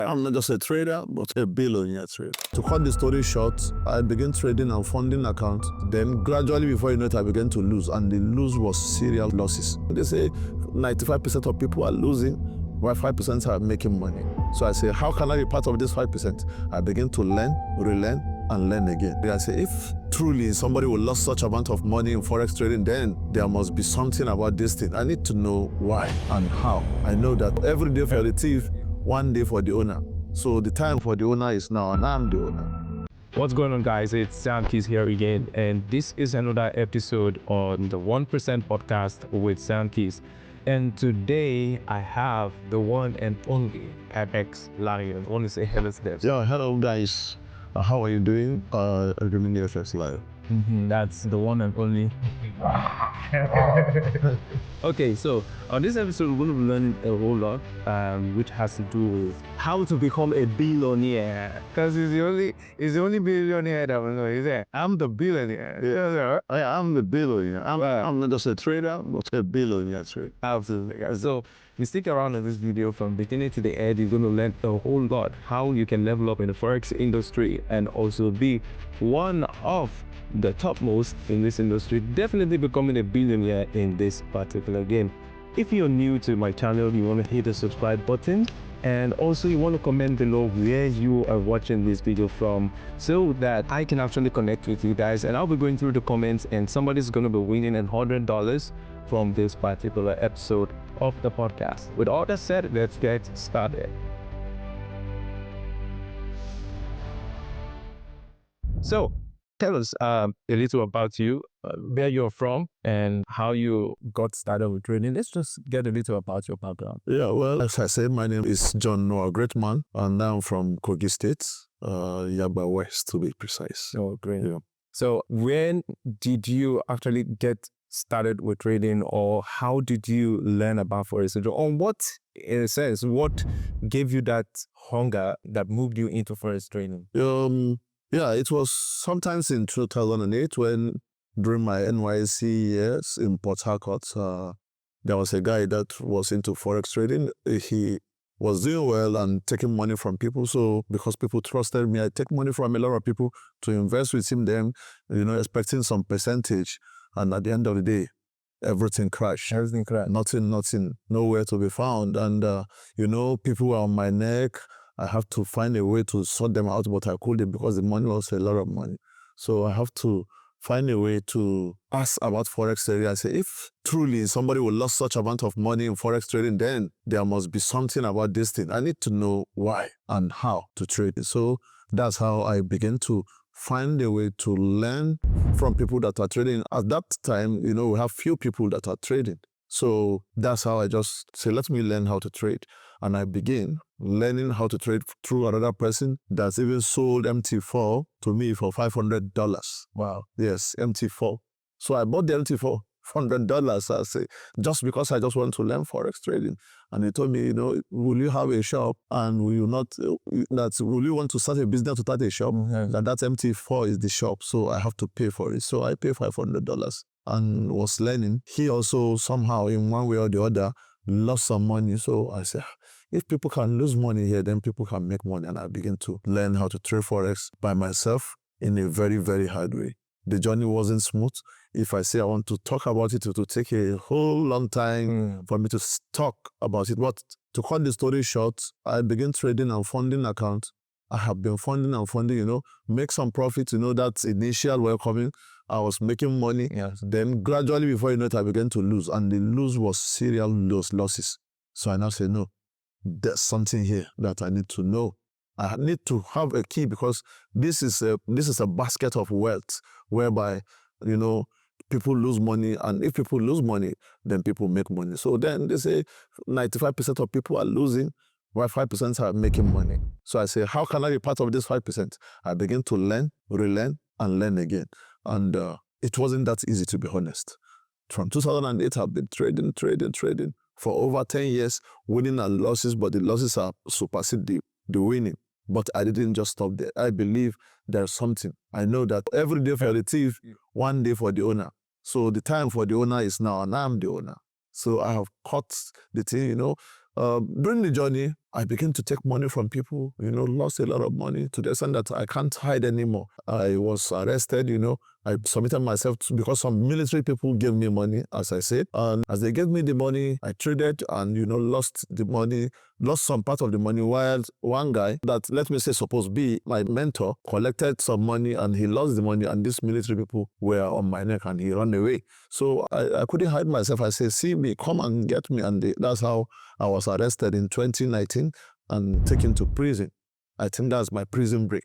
I'm not just a trader, but a billionaire trader. To cut the story short, I began trading and funding accounts. Then gradually, before you know it, I began to lose, and the lose was serial losses. They say 95% of people are losing, while 5% are making money. So I say, how can I be part of this 5%? I begin to learn, relearn, and learn again. I say, if truly somebody will lose such amount of money in Forex trading, then there must be something about this thing. I need to know why and how. I know that every day for the thief, one day for the owner. So the time for the owner is now, and I'm the owner. What's going on, guys? It's Sam Keys here again, and this is another episode on the 1% podcast with Sam Keys. And today I have the one and only Lion. I want to say hello to them. Yeah, hello guys. How are you doing? Live. That's the one and only. Okay, so on this episode, we're going to be learning a whole lot, which has to do with how to become a billionaire. Because he's the only billionaire that we know. He's there. I'm the billionaire. Yeah, I'm the billionaire. I'm not just a trader, but a billionaire trader. Absolutely. So you stick around in this video from beginning to the end. You're going to learn a whole lot how you can level up in the Forex industry and also be one of the topmost in this industry, definitely becoming a billionaire in this particular game. If you're new to my channel, you want to hit the subscribe button, and also you want to comment below where you are watching this video from, so that I can actually connect with you guys, and I'll be going through the comments and somebody's going to be winning $100 from this particular episode of the podcast. With all that said, let's get started. So tell us a little about you, where you're from, and how you got started with trading. Let's just get a little about your background. Yeah, well, as I said, my name is John Noah Greatmann, and I'm from Kogi State, Yaba West to be precise. Oh, great. Yeah. So when did you actually get started with trading, or how did you learn about Forex? Or what, in a sense, what gave you that hunger that moved you into Forex trading? Yeah, it was sometimes in 2008 when, during my NYC years in Port Harcourt, there was a guy that was into Forex trading. He was doing well and taking money from people. So because people trusted me, I take money from a lot of people to invest with him, then, expecting some percentage. And at the end of the day, everything crashed. Everything crashed. Nothing, nowhere to be found. And, people were on my neck. I have to find a way to sort them out, but I couldn't because the money was a lot of money. So I have to find a way to ask about Forex trading. I say, if truly somebody will lose such amount of money in Forex trading, then there must be something about this thing. I need to know why and how to trade it. So that's how I began to find a way to learn from people that are trading. At that time, we have few people that are trading. So that's how I just say, let me learn how to trade. And I begin learning how to trade through another person that's even sold MT4 to me for $500. Wow. Yes, MT4. So I bought the MT4 $100, I say, just because I just want to learn Forex trading. And he told me, will you have a shop, and will you want to start a business to start a shop? Mm-hmm. That MT4 is the shop, so I have to pay for it. So I pay $500 and was learning. He also somehow, in one way or the other, lost some money. So I said, if people can lose money here, then people can make money. And I began to learn how to trade Forex by myself in a very, very hard way. The journey wasn't smooth. If I say I want to talk about it, it will take a whole long time for me to talk about it. But to cut the story short, I began trading and funding accounts. I have been funding and funding, make some profit, that initial welcoming. I was making money. Yes. Then gradually, before you know it, I began to lose. And the lose was serial losses. So I now say, no, there's something here that I need to know. I need to have a key, because this is a basket of wealth whereby, people lose money. And if people lose money, then people make money. So then they say 95% of people are losing, while 5% are making money. So I say, how can I be part of this 5%? I begin to learn, relearn, and learn again. And it wasn't that easy, to be honest. From 2008, I've been trading for over 10 years, winning and losses, but the losses are supersede the winning. But I didn't just stop there. I believe there's something. I know that every day for the thief, one day for the owner. So the time for the owner is now, and I'm the owner. So I have caught the thing, during the journey, I began to take money from people, lost a lot of money to the extent that I can't hide anymore. I was arrested, I submitted myself because some military people gave me money, as I said. And as they gave me the money, I traded and, lost the money, lost some part of the money, while one guy that, let me say, supposed to be my mentor, collected some money and he lost the money, and these military people were on my neck and he ran away. So I couldn't hide myself. I said, see me, come and get me. And that's how I was arrested in 2019 and taken to prison. I think that's my prison break.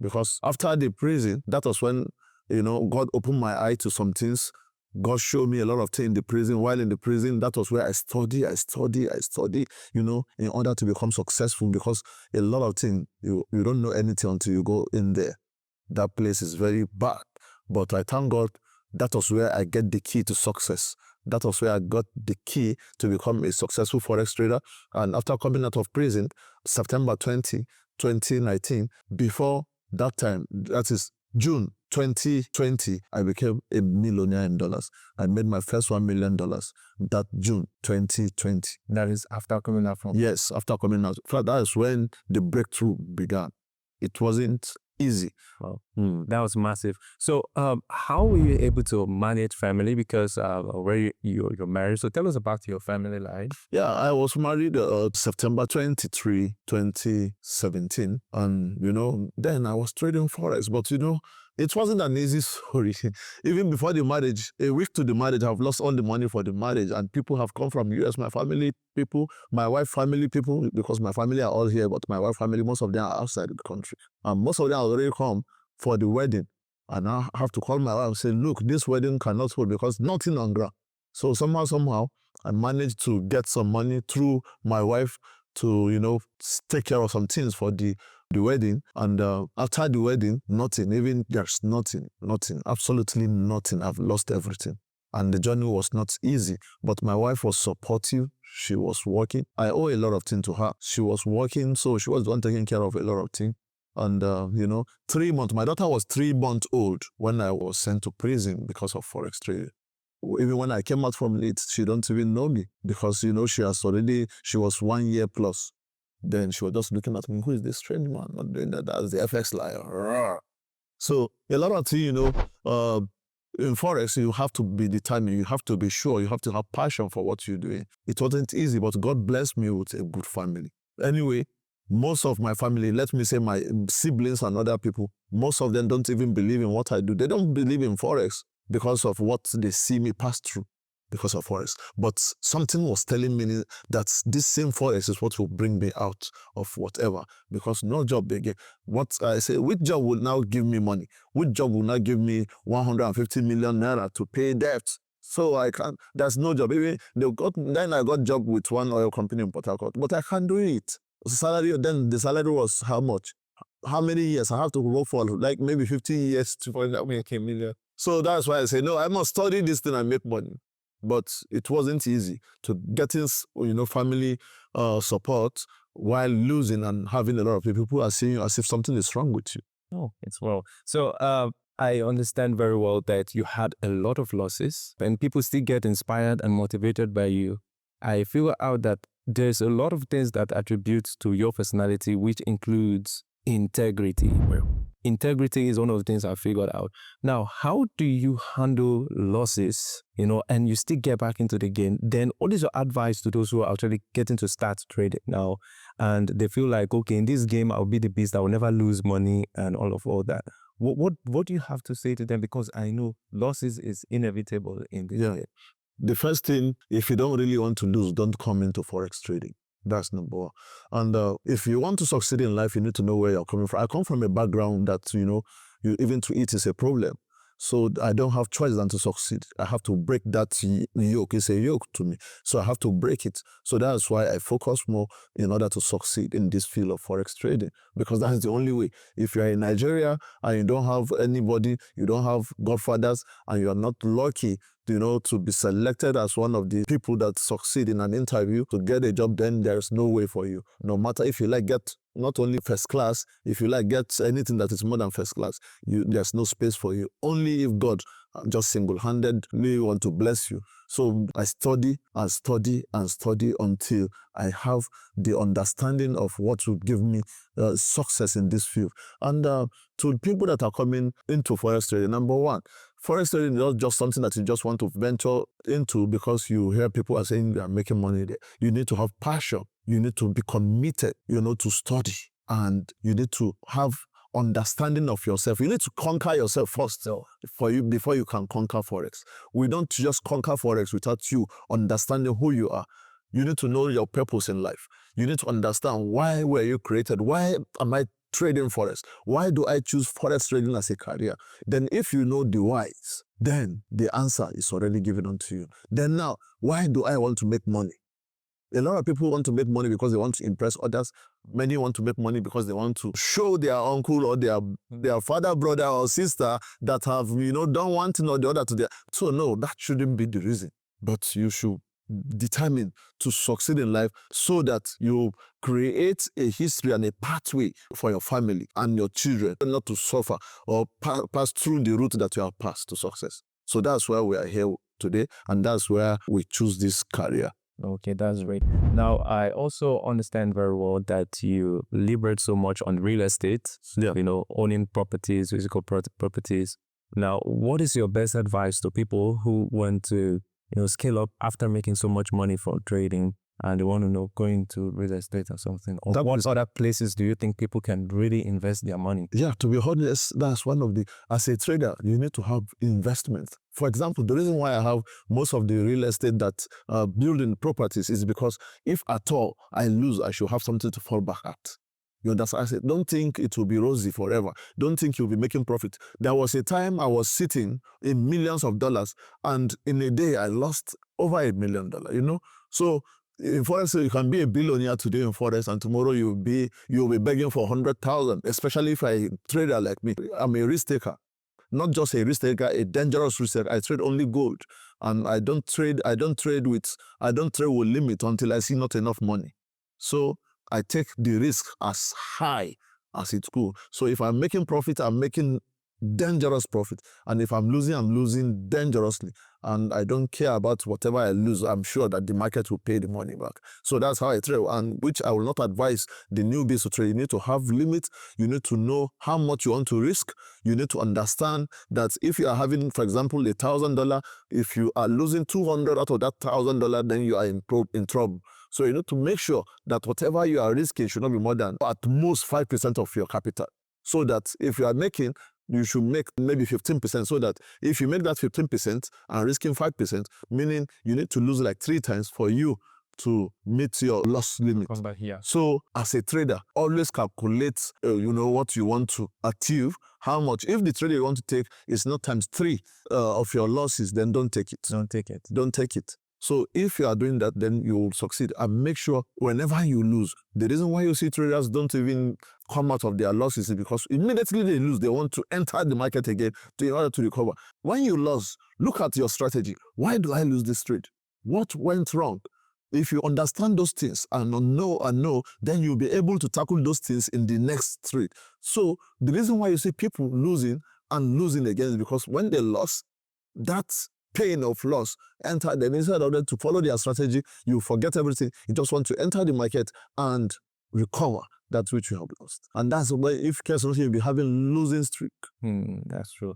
Because after the prison, that was when, God opened my eye to some things. God showed me a lot of things in the prison. While in the prison, that was where I study, in order to become successful, because a lot of things, you don't know anything until you go in there. That place is very bad. But I thank God that was where I get the key to success. That was where I got the key to become a successful Forex trader. And after coming out of prison, September 2019, before that time, that is June 2020, I became a millionaire in dollars. I made my first $1 million that June 2020. That is after coming out from? Yes, after coming out. That is when the breakthrough began. It wasn't easy. Wow. That was massive. So how were you able to manage family? Because already you're married. So tell us about your family life. Yeah, I was married September 23, 2017. And, then I was trading Forex. But, it wasn't an easy story. Even before the marriage, a week to the marriage, I've lost all the money for the marriage. And people have come from US, my family people, my wife family people, because my family are all here, but my wife family, most of them are outside the country. And most of them already come for the wedding. And I have to call my wife and say, look, this wedding cannot hold because nothing on ground. So somehow, I managed to get some money through my wife to, take care of some things for the wedding. And after the wedding, nothing, even there's nothing, absolutely nothing. I've lost everything. And the journey was not easy, but my wife was supportive. She was working. I owe a lot of things to her. She was working, so she was the one taking care of a lot of things. And, 3 months, my daughter was 3 months old when I was sent to prison because of Forex trading. Even when I came out from it, she don't even know me because, she was 1 year plus. Then she was just looking at me, who is this strange man? Not doing that. That's the FX liar. So a lot of things, in Forex, you have to be determined. You have to be sure. You have to have passion for what you're doing. It wasn't easy, but God blessed me with a good family. Anyway, most of my family, let me say my siblings and other people, most of them don't even believe in what I do. They don't believe in Forex because of what they see me pass through because of Forex. But something was telling me that this same Forex is what will bring me out of whatever, because no job again. What I say, which job will now give me money? Which job will now give me 150 million naira to pay debt? So I can't, there's no job. Even then I got job with one oil company in Port Harcourt, but I can't do it. Then the salary was how much? How many years? I have to work for like maybe 15 years to find that make a million. So that's why I say, no, I must study this thing and make money. But it wasn't easy to getting, family support while losing and having a lot of people who are seeing you as if something is wrong with you. Oh, it's well. So I understand very well that you had a lot of losses and people still get inspired and motivated by you. I figure out that there's a lot of things that attribute to your personality, which includes integrity. Well, integrity is one of the things I figured out. Now, how do you handle losses, and you still get back into the game? Then what is your advice to those who are actually getting to start trading now and they feel like, okay, in this game, I'll be the beast, I will never lose money and all that. What do you have to say to them? Because I know losses is inevitable in this game. The first thing, if you don't really want to lose, don't come into Forex trading. That's number one. And if you want to succeed in life, you need to know where you're coming from. I come from a background that, even to eat is a problem. So I don't have choice than to succeed. I have to break that yoke. It's a yoke to me. So I have to break it. So that's why I focus more in order to succeed in this field of Forex trading, because that's the only way. If you're in Nigeria and you don't have anybody, you don't have godfathers, and you're not lucky, to be selected as one of the people that succeed in an interview to get a job, then there's no way for you. No matter if you get not only first class. If you like, get anything that is more than first class, there's no space for you. Only if God just single-handedly want to bless you. So I study and study and study until I have the understanding of what will give me success in this field. And to people that are coming into forex trading, number one, forex trading is not just something that you just want to venture into because you hear people are saying they are making money there. You need to have passion. You need to be committed, to study. And you need to have understanding of yourself. You need to conquer yourself first before you can conquer forex. We don't just conquer forex without you understanding who you are. You need to know your purpose in life. You need to understand, why were you created? Why am I trading forex? Why do I choose forex trading as a career? Then if you know the whys, then the answer is already given unto you. Then now, why do I want to make money? A lot of people want to make money because they want to impress others. Many want to make money because they want to show their uncle or their father, brother, or sister that have, done one thing or the other to their. So no, that shouldn't be the reason. But you should determine to succeed in life so that you create a history and a pathway for your family and your children not to suffer or pass through the route that you have passed to success. So that's why we are here today, and that's where we choose this career. Okay, that's great. Now, I also understand very well that you liberate so much on real estate, owning properties, physical properties. Now, what is your best advice to people who want to, scale up after making so much money from trading and they want to go into real estate or something? Or what other places do you think people can really invest their money? Yeah, to be honest, that's one of the, as a trader, you need to have investment. For example, the reason why I have most of the real estate that building properties is because if at all I lose, I should have something to fall back at. You understand? I said, don't think it will be rosy forever. Don't think you'll be making profit. There was a time I was sitting in millions of dollars, and in a day I lost over $1 million, So in forex, you can be a billionaire today in forex, and tomorrow you'll be begging for 100,000. Especially if a trader like me, I'm a risk taker, not just a risk taker, a dangerous risk taker. I trade only gold, and I don't trade with limit until I see not enough money. So I take the risk as high as it could. So if I'm making profit, I'm making dangerous profit, and if I'm losing dangerously, and I don't care about whatever I lose. I'm sure that the market will pay the money back. So that's how I trade, and which I will not advise the newbies to trade. You need to have limits. You need to know how much you want to risk. You need to understand that if you are having, for example, $1,000, if you are losing 200 out of that $1,000, then you are in trouble. So you need to make sure that whatever you are risking should not be more than at most 5% of your capital. So that if you are making, you should make maybe 15%, so that if you make that 15% and risking 5%, meaning you need to lose like 3 times for you to meet your loss limit. So as a trader, always calculate, what you want to achieve, how much. If the trade you want to take is not times 3 of your losses, then don't take it. Don't take it. So if you are doing that, then you will succeed. And make sure whenever you lose, the reason why you see traders don't even come out of their losses is because immediately they lose, they want to enter the market again in order to recover. When you lose, look at your strategy. Why do I lose this trade? What went wrong? If you understand those things and know, then you'll be able to tackle those things in the next trade. So the reason why you see people losing and losing again is because when they lost, that's pain of loss enter them. Instead of them to follow their strategy, you forget everything. You just want to enter the market and recover that which you have lost. And that's why, if case you'll be having losing streak. That's true.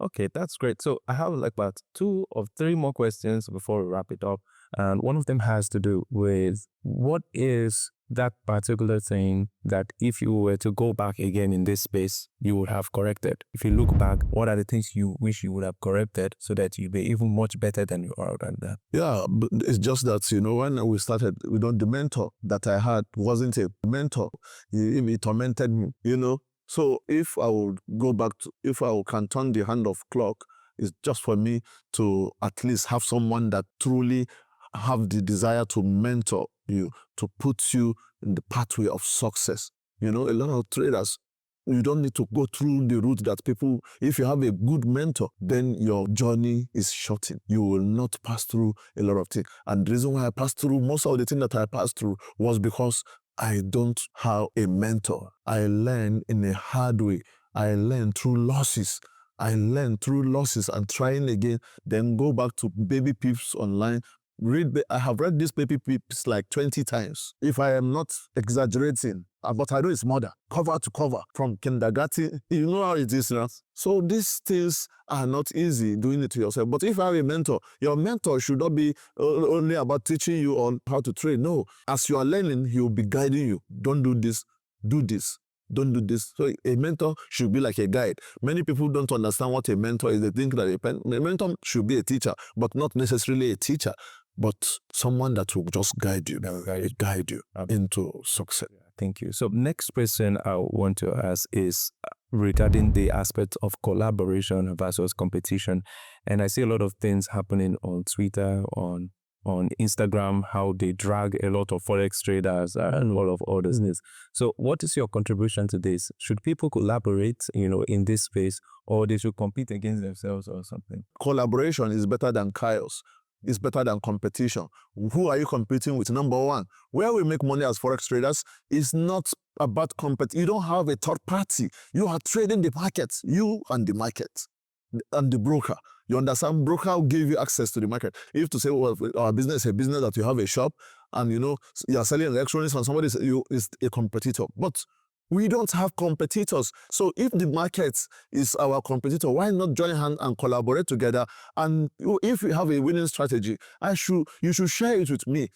Okay, that's great. So I have like about 2 or 3 more questions before we wrap it up. And one of them has to do with, what is that particular thing that if you were to go back again in this space, you would have corrected? If you look back, what are the things you wish you would have corrected so that you'd be even much better than you are than that? Yeah, but it's just that, when we started, the mentor that I had wasn't a mentor. He tormented me, So if I would go back if I can turn the hand of clock, it's just for me to at least have someone that truly have the desire to mentor you, to put you in the pathway of success. A lot of traders, you don't need to go through the route that people, if you have a good mentor, then your journey is shortened. You will not pass through a lot of things. And the reason why I passed through most of the things that I passed through was because I don't have a mentor. I learn in a hard way. I learn through losses. I learn through losses and trying again, then go back to baby pips online. I have read these baby pips like 20 times. If I am not exaggerating, but I know it's more than cover to cover from kindergarten. You know how it is now. So these things are not easy doing it to yourself. But if you have a mentor, your mentor should not be only about teaching you on how to trade. No, as you are learning, he will be guiding you. Don't do this, do this. Don't do this. So a mentor should be like a guide. Many people don't understand what a mentor is. They think that a mentor should be a teacher, but not necessarily a teacher, but someone that will just guide you, into success. Thank you. So next question I want to ask is regarding the aspect of collaboration versus competition. And I see a lot of things happening on Twitter, on Instagram, how they drag a lot of Forex traders and all of others. So what is your contribution to this? Should people collaborate, in this space, or they should compete against themselves or something? Collaboration is better than chaos. It's better than competition. Who are you competing with? Number one, where we make money as Forex traders is not about competition. You don't have a third party. You are trading the market, you and the market, and the broker. You understand? Broker will give you access to the market. If to say, well, our business is a business that you have a shop and you are selling electronics and somebody is a competitor. But we don't have competitors. So if the market is our competitor, why not join hands and collaborate together? And if you have a winning strategy, you should share it with me.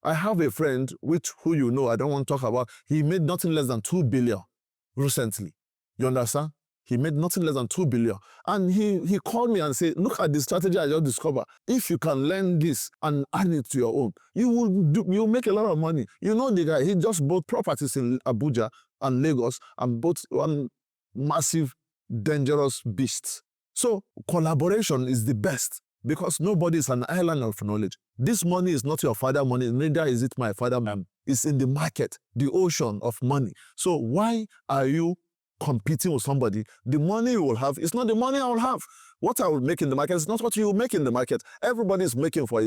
I have a friend, who I don't want to talk about. He made nothing less than 2 billion recently. You understand? He made nothing less than 2 billion. And he called me and said, look at the strategy I just discovered. If you can learn this and add it to your own, you'll make a lot of money. You know the guy, he just bought properties in Abuja and Lagos and bought one massive, dangerous beast. So collaboration is the best because nobody is an island of knowledge. This money is not your father's money, neither is it my father's money. It's in the market, the ocean of money. So why are you competing with somebody? The money you will have is not the money I will have. What I will make in the market is not what you will make in the market. Everybody is making for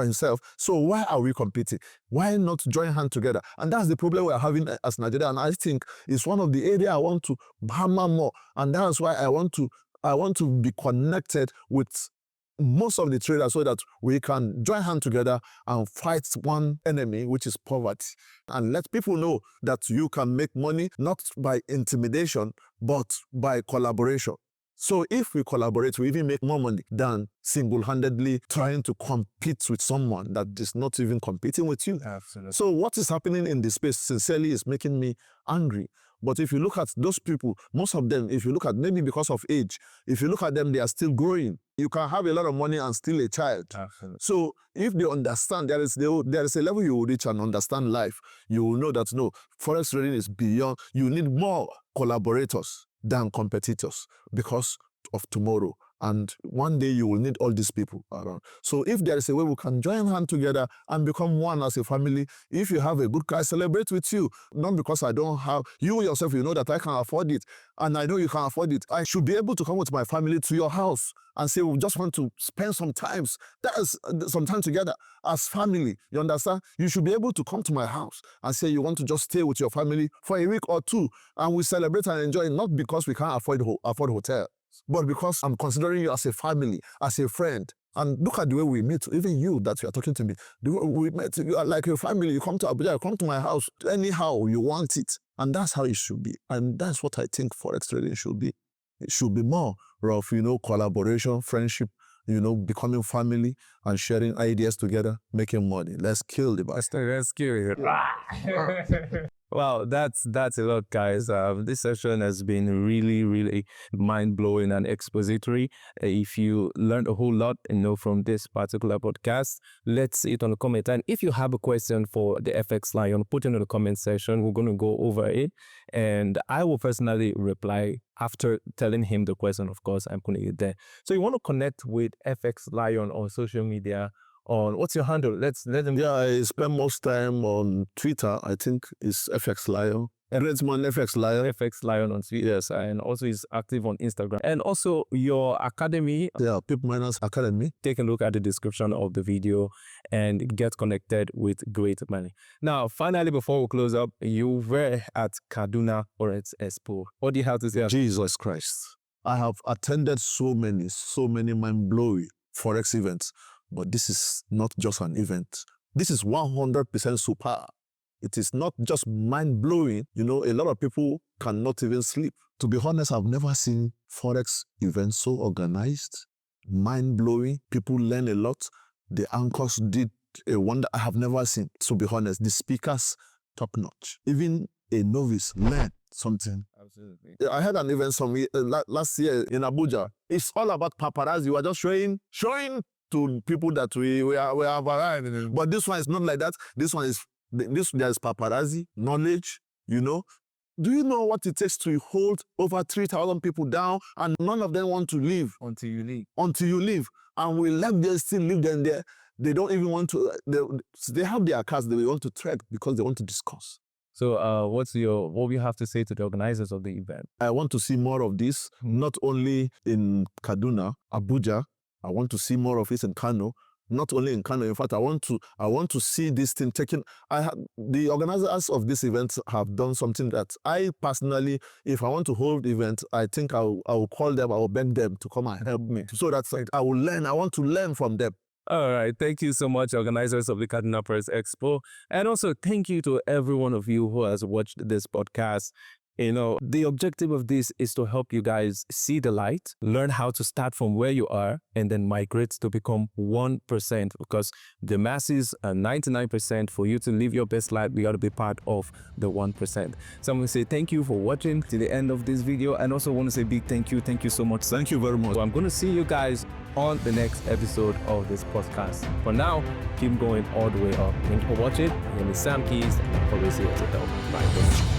himself. So why are we competing? Why not join hands together? And that's the problem we are having as Nigeria. And I think it's one of the areas I want to hammer more. And that's why I want to be connected with most of the traders so that we can join hands together and fight one enemy, which is poverty. And let people know that you can make money not by intimidation, but by collaboration. So if we collaborate, we even make more money than single-handedly trying to compete with someone that is not even competing with you. Absolutely. So what is happening in this space, sincerely, is making me angry. But if you look at those people, most of them, if you look at maybe because of age, if you look at them, they are still growing. You can have a lot of money and still a child. Absolutely. So if they understand, there is a level you will reach and understand life. You will know that, no, Forex trading is beyond. You need more collaborators than competitors because of tomorrow. And one day you will need all these people around. So if there is a way we can join hands together and become one as a family, if you have a good car, I celebrate with you. Not because I don't have, you yourself, you know that I can afford it. And I know you can afford it. I should be able to come with my family to your house and say, we just want to spend some time together as family. You understand? You should be able to come to my house and say you want to just stay with your family for a week or two. And we celebrate and enjoy, not because we can't afford hotel, but because I'm considering you as a family, as a friend. And look at the way we meet, even you that you are talking to me. The way we met, you are like a family. You come to Abuja, you come to my house, anyhow you want it. And that's how it should be. And that's what I think Forex trading should be. It should be more of, collaboration, friendship, becoming family and sharing ideas together, making money. Let's kill the bastard. Let's kill it. Wow, that's a lot, guys. This session has been really, really mind-blowing and expository. If you learned a whole lot, from this particular podcast, let's see it on the comment. And if you have a question for the FX Lion, put it in the comment section. We're going to go over it. And I will personally reply after telling him the question. Of course, I'm putting it there. So you want to connect with FX Lion on social media? What's your handle? Let them. Yeah, I spend most time on Twitter. I think it's FX Lion. Greatmann FX Lion. FX Lion on Twitter, and also he's active on Instagram. And also your academy. Yeah, Pip Miners Academy. Take a look at the description of the video and get connected with Greatmann. Now, finally, before we close up, you were at Kaduna Forex Expo. What do you have to say? Jesus Christ. I have attended so many mind-blowing Forex events, but this is not just an event. This is 100% super. It is not just mind-blowing. You know, a lot of people cannot even sleep. To be honest, I've never seen Forex events so organized, mind-blowing. People learn a lot. The anchors did a wonder I have never seen. To be honest, the speakers, top-notch. Even a novice learned something. Absolutely. I had an event last year in Abuja. It's all about paparazzi. We are just showing to people that we have arrived. But this one is not like that. This one is, there's paparazzi, knowledge, you know. Do you know what it takes to hold over 3,000 people down and none of them want to leave? Until you leave. Until you leave. And we let them still leave them there. They don't even want to, they have their cars they want to trek because they want to discuss. So what do you have to say to the organizers of the event? I want to see more of this, not only in Kaduna, Abuja. I want to see more of it in Kano. Not only in Kano, in fact, I want to see this thing taken. The organizers of this event have done something that I personally, if I want to hold the event, I think I will call them, I will beg them to come and help me. So that I will learn. I want to learn from them. All right. Thank you so much, organizers of the Kaduna Forex Expo. And also thank you to every one of you who has watched this podcast. You know, the objective of this is to help you guys see the light, learn how to start from where you are, and then migrate to become 1%, because the masses are 99%. For you to live your best life, you got to be part of the 1%. So I'm going to say thank you for watching to the end of this video, and also want to say big thank you. Thank you so much. Thank you very much. So I'm going to see you guys on the next episode of this podcast. For now, keep going all the way up. Thank you for watching. My name is Sam Keys. I'm always here to help. Bye.